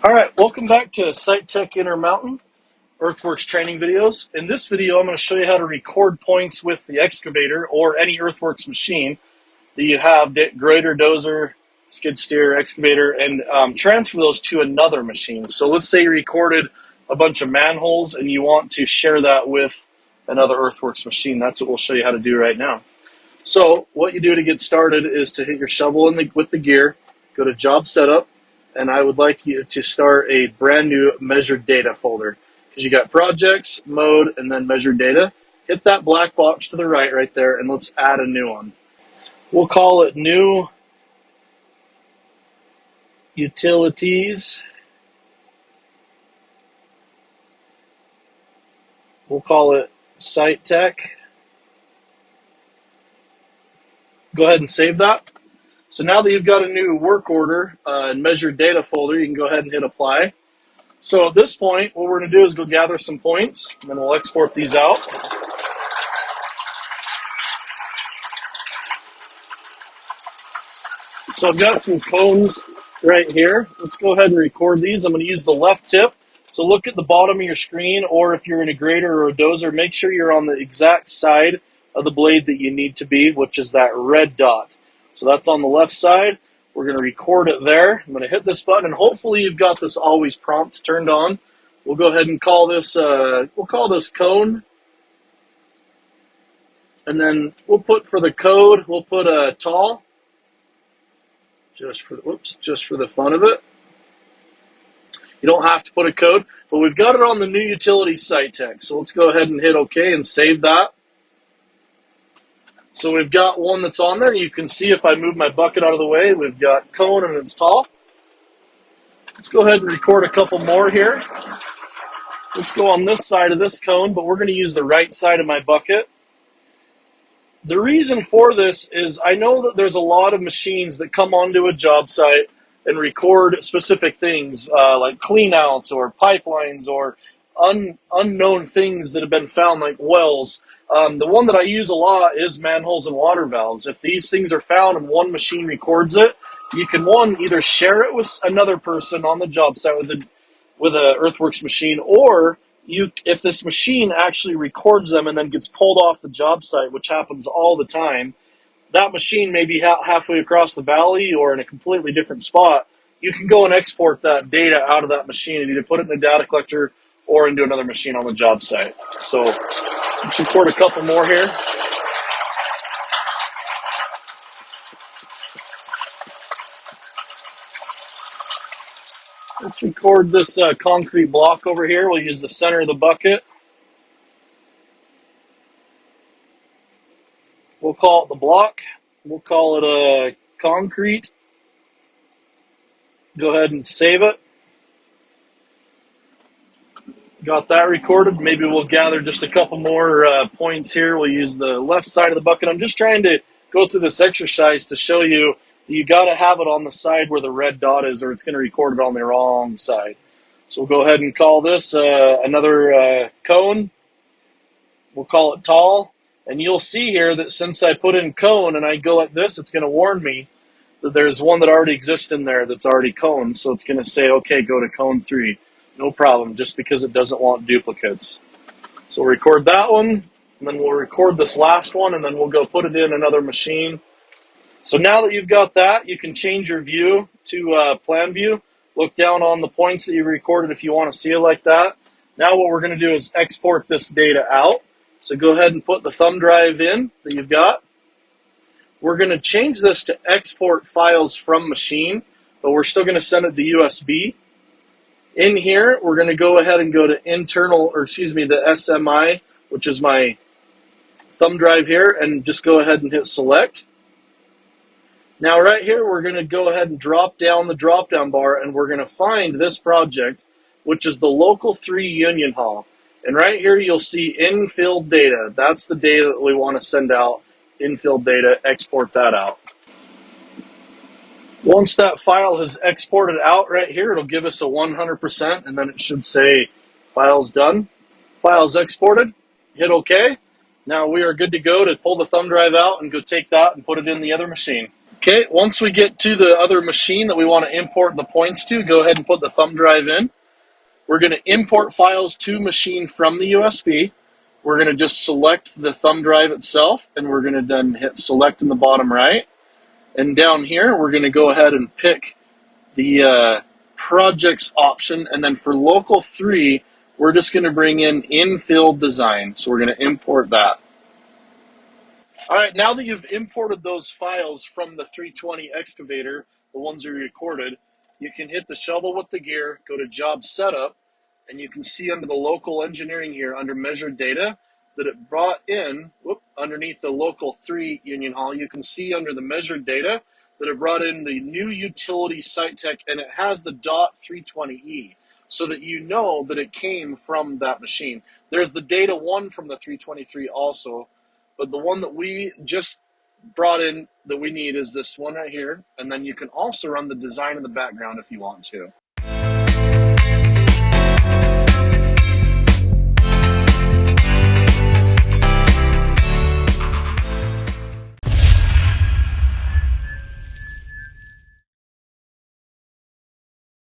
All right, welcome back to Site Tech Intermountain Earthworks training videos. In this video, I'm going to show you how to record points with the excavator or any earthworks machine that you have, grader, dozer, skid steer, excavator, and transfer those to another machine. So let's say you recorded a bunch of manholes and you want to share that with another earthworks machine. That's what we'll show you how to do right now. So what you do to get started is to hit your shovel with the gear, go to Job Setup, and I would like you to start a brand new measured data folder because you got projects, mode, and then measured data. Hit that black box to the right there, and let's add a new one. We'll call it New Utilities. We'll call it Site Tech. Go ahead and save that. So now that you've got a new work order and measured data folder, you can go ahead and hit apply. So at this point, what we're going to do is go gather some points, and then we'll export these out. So I've got some cones right here. Let's go ahead and record these. I'm going to use the left tip. So look at the bottom of your screen, or if you're in a grader or a dozer, make sure you're on the exact side of the blade that you need to be, which is that red dot. So that's on the left side. We're going to record it there. I'm going to hit this button, and hopefully you've got this always prompt turned on. We'll go ahead and call this, cone. And then we'll put for the code, we'll put a tall, just for the fun of it. You don't have to put a code, but we've got it on the new utility Site Tech. So let's go ahead and hit OK and save that. So we've got one that's on there. You can see if I move my bucket out of the way, we've got cone and it's tall. Let's go ahead and record a couple more here. Let's go on this side of this cone, but we're going to use the right side of my bucket. The reason for this is I know that there's a lot of machines that come onto a job site and record specific things like cleanouts or pipelines or unknown things that have been found like wells. The one that I use a lot is manholes and water valves. If these things are found and one machine records it, you can either share it with another person on the job site with an earthworks machine, or if this machine actually records them and then gets pulled off the job site, which happens all the time, that machine may be halfway across the valley or in a completely different spot. You can go and export that data out of that machine and either put it in the data collector or into another machine on the job site. So let's record a couple more here. Let's record this concrete block over here. We'll use the center of the bucket. We'll call it the block. We'll call it a concrete. Go ahead and save it. Got that recorded. Maybe we'll gather just a couple more points here. We'll use the left side of the bucket. I'm just trying to go through this exercise to show you that you got to have it on the side where the red dot is, or it's going to record it on the wrong side. So we'll go ahead and call this another cone. We'll call it tall. And you'll see here that since I put in cone and I go like this, it's going to warn me that there's one that already exists in there that's already cone. So it's going to say, okay, go to cone 3. No problem, just because it doesn't want duplicates. So we'll record that one, and then we'll record this last one, and then we'll go put it in another machine. So now that you've got that, you can change your view to plan view. Look down on the points that you recorded if you want to see it like that. Now what we're going to do is export this data out. So go ahead and put the thumb drive in that you've got. We're going to change this to export files from machine, but we're still going to send it to USB. In here, we're going to go ahead and go to the SMI, which is my thumb drive here, and just go ahead and hit select. Now right here, we're going to go ahead and drop down the drop-down bar, and we're going to find this project, which is the Local 3 Union Hall. And right here, you'll see in-field data. That's the data that we want to send out, in-field data, export that out. Once that file has exported out right here, it'll give us a 100%, and then it should say files done. Files exported, hit OK. Now we are good to go to pull the thumb drive out and go take that and put it in the other machine. Okay, once we get to the other machine that we want to import the points to, go ahead and put the thumb drive in. We're going to import files to machine from the USB. We're going to just select the thumb drive itself, and we're going to then hit select in the bottom right. And down here, we're going to go ahead and pick the projects option. And then for local 3, we're just going to bring in infill design. So we're going to import that. All right, now that you've imported those files from the 320 excavator, the ones we recorded, you can hit the shovel with the gear, go to job setup, and you can see under the local engineering here, under measured data, that it brought in, underneath the local 3 Union Hall, you can see under the measured data that it brought in the new utility site tech, and it has the .320E, so that you know that it came from that machine. There's the data 1 from the 323 also, but the one that we just brought in that we need is this one right here. And then you can also run the design in the background if you want to.